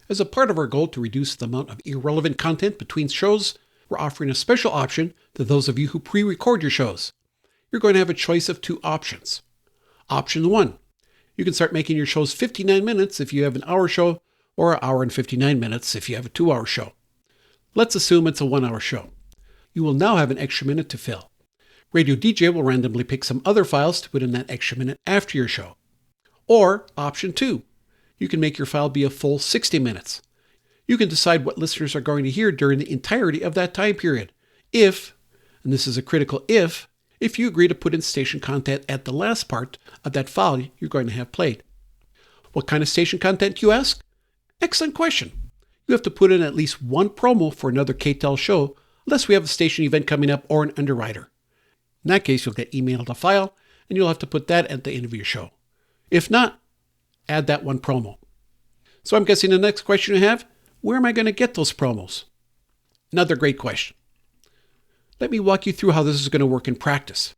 As a part of our goal to reduce the amount of irrelevant content between shows, we're offering a special option to those of you who pre-record your shows. You're going to have a choice of 2 options. Option 1, you can start making your shows 59 minutes if you have an hour show, or an hour and 59 minutes if you have a 2-hour show. Let's assume it's a 1-hour show. You will now have an extra minute to fill. Radio DJ will randomly pick some other files to put in that extra minute after your show. Or option 2, you can make your file be a full 60 minutes. You can decide what listeners are going to hear during the entirety of that time period. If, and this is a critical if you agree to put in station content at the last part of that file you're going to have played. What kind of station content, you ask? Excellent question. You have to put in at least 1 promo for another KTAL show, unless we have a station event coming up or an underwriter. In that case, you'll get emailed a file, and you'll have to put that at the end of your show. If not, add that 1 promo. So I'm guessing the next question you have, where am I going to get those promos? Another great question. Let me walk you through how this is going to work in practice.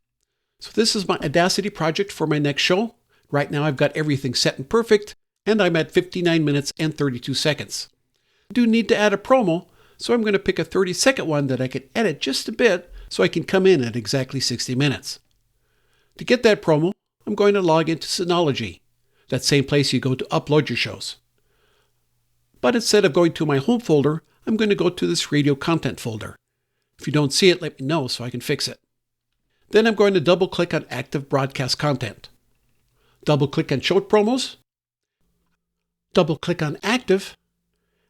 So this is my Audacity project for my next show. Right now I've got everything set and perfect, and I'm at 59 minutes and 32 seconds. I do need to add a promo, so I'm going to pick a 30-second one that I can edit just a bit so I can come in at exactly 60 minutes. To get that promo, I'm going to log into Synology, that same place you go to upload your shows. But instead of going to my home folder, I'm going to go to this radio content folder. If you don't see it, let me know so I can fix it. Then I'm going to double-click on active broadcast content. Double-click on show promos. Double-click on active.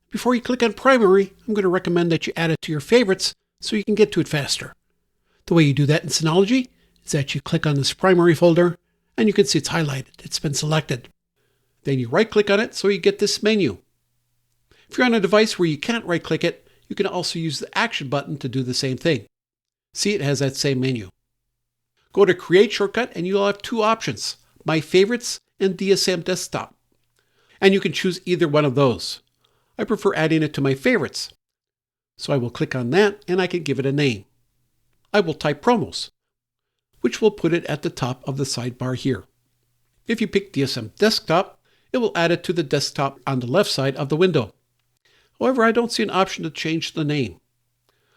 Before you click on primary, I'm going to recommend that you add it to your favorites so you can get to it faster. The way you do that in Synology is that you click on this primary folder and you can see it's highlighted. It's been selected. Then you right-click on it so you get this menu. If you're on a device where you can't right-click it, you can also use the action button to do the same thing. See, it has that same menu. Go to Create Shortcut and you'll have 2 options, My Favorites and DSM Desktop. And you can choose either one of those. I prefer adding it to my favorites. So I will click on that and I can give it a name. I will type promos, which will put it at the top of the sidebar here. If you pick DSM Desktop, it will add it to the desktop on the left side of the window. However, I don't see an option to change the name.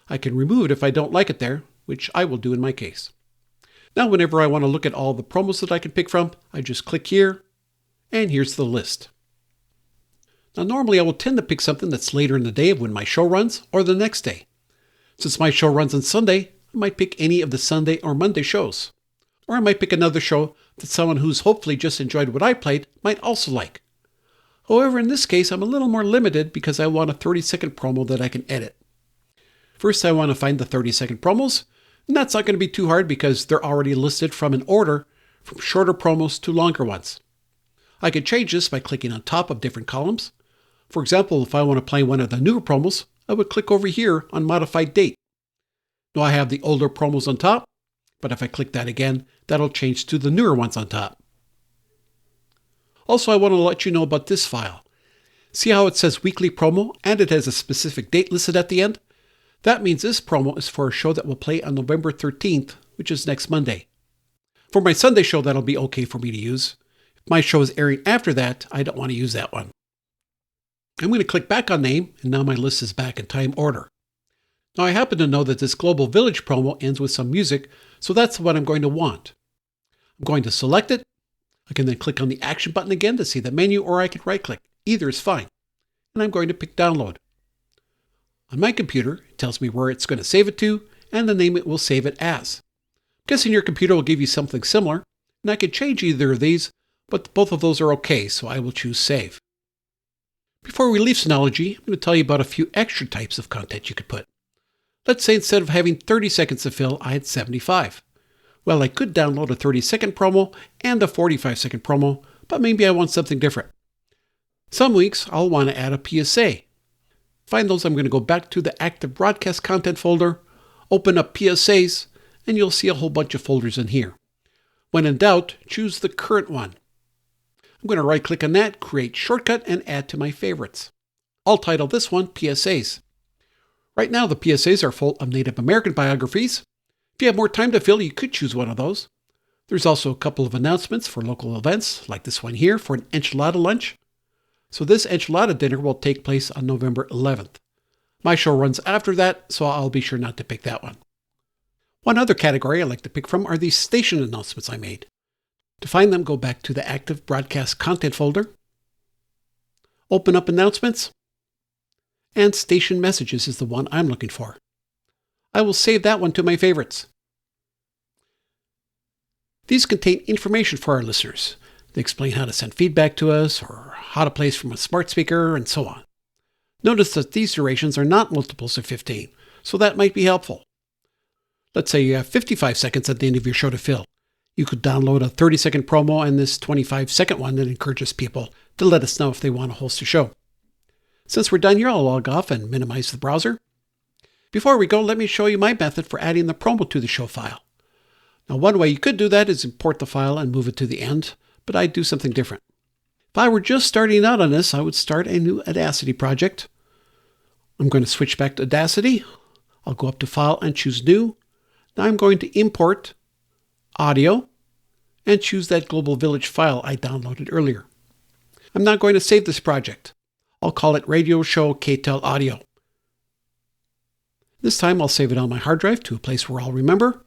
I can remove it if I don't like it there, which I will do in my case. Now, whenever I want to look at all the promos that I can pick from, I just click here, and here's the list. Now, normally I will tend to pick something that's later in the day of when my show runs, or the next day. Since my show runs on Sunday, I might pick any of the Sunday or Monday shows. Or I might pick another show that someone who's hopefully just enjoyed what I played might also like. However, in this case, I'm a little more limited because I want a 30-second promo that I can edit. First, I want to find the 30-second promos, and that's not going to be too hard because they're already listed from an order from shorter promos to longer ones. I can change this by clicking on top of different columns. For example, if I want to play one of the newer promos, I would click over here on Modified Date. Now I have the older promos on top, but if I click that again, that'll change to the newer ones on top. Also, I want to let you know about this file. See how it says weekly promo and it has a specific date listed at the end? That means this promo is for a show that will play on November 13th, which is next Monday. For my Sunday show, that'll be okay for me to use. If my show is airing after that, I don't want to use that one. I'm going to click back on name, and now my list is back in time order. Now I happen to know that this Global Village promo ends with some music, so that's what I'm going to want. I'm going to select it. I can then click on the action button again to see the menu, or I can right-click. Either is fine. And I'm going to pick download. On my computer, it tells me where it's going to save it to and the name it will save it as. I'm guessing your computer will give you something similar, and I can change either of these, but both of those are okay, so I will choose save. Before we leave Synology, I'm going to tell you about a few extra types of content you could put. Let's say instead of having 30 seconds to fill, I had 75. Well, I could download a 30-second promo and a 45-second promo, but maybe I want something different. Some weeks, I'll want to add a PSA. Find those, I'm going to go back to the active broadcast content folder, open up PSAs, and you'll see a whole bunch of folders in here. When in doubt, choose the current one. I'm going to right-click on that, create shortcut, and add to my favorites. I'll title this one PSAs. Right now, the PSAs are full of Native American biographies. If you have more time to fill, you could choose one of those. There's also a couple of announcements for local events, like this one here for an enchilada lunch. So this enchilada dinner will take place on November 11th. My show runs after that, so I'll be sure not to pick that one. One other category I like to pick from are the station announcements I made. To find them, go back to the Active Broadcast Content folder, open up Announcements, and Station Messages is the one I'm looking for. I will save that one to my favorites. These contain information for our listeners. They explain how to send feedback to us, or how to play from a smart speaker, and so on. Notice that these durations are not multiples of 15, so that might be helpful. Let's say you have 55 seconds at the end of your show to fill. You could download a 30-second promo and this 25-second one that encourages people to let us know if they want to host a show. Since we're done here, I'll log off and minimize the browser. Before we go, let me show you my method for adding the promo to the show file. Now, one way you could do that is import the file and move it to the end, but I'd do something different. If I were just starting out on this, I would start a new Audacity project. I'm going to switch back to Audacity. I'll go up to File and choose New. Now I'm going to import audio and choose that Global Village file I downloaded earlier. I'm now going to save this project. I'll call it Radio Show KTAL Audio. This time I'll save it on my hard drive to a place where I'll remember.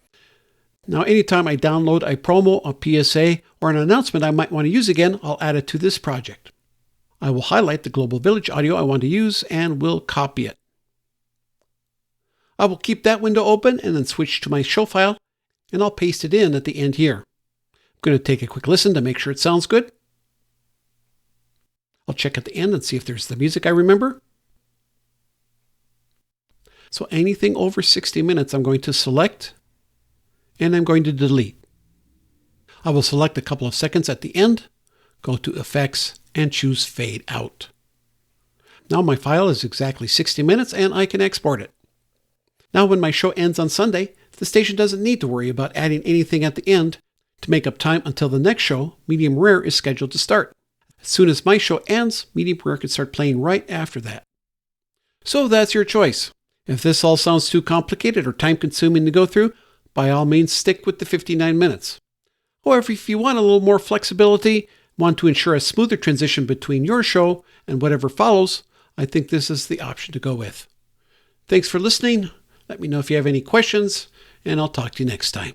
Now anytime I download a promo, a PSA, or an announcement I might want to use again, I'll add it to this project. I will highlight the Global Village audio I want to use and will copy it. I will keep that window open and then switch to my show file, and I'll paste it in at the end here. I'm going to take a quick listen to make sure it sounds good. I'll check at the end and see if there's the music I remember. So anything over 60 minutes I'm going to select, and I'm going to delete. I will select a couple of seconds at the end, go to Effects, and choose Fade Out. Now my file is exactly 60 minutes, and I can export it. Now when my show ends on Sunday, the station doesn't need to worry about adding anything at the end to make up time until the next show, Medium Rare, is scheduled to start. As soon as my show ends, Medium Rare can start playing right after that. So that's your choice. If this all sounds too complicated or time-consuming to go through, by all means stick with the 59 minutes. However, if you want a little more flexibility, want to ensure a smoother transition between your show and whatever follows, I think this is the option to go with. Thanks for listening. Let me know if you have any questions, and I'll talk to you next time.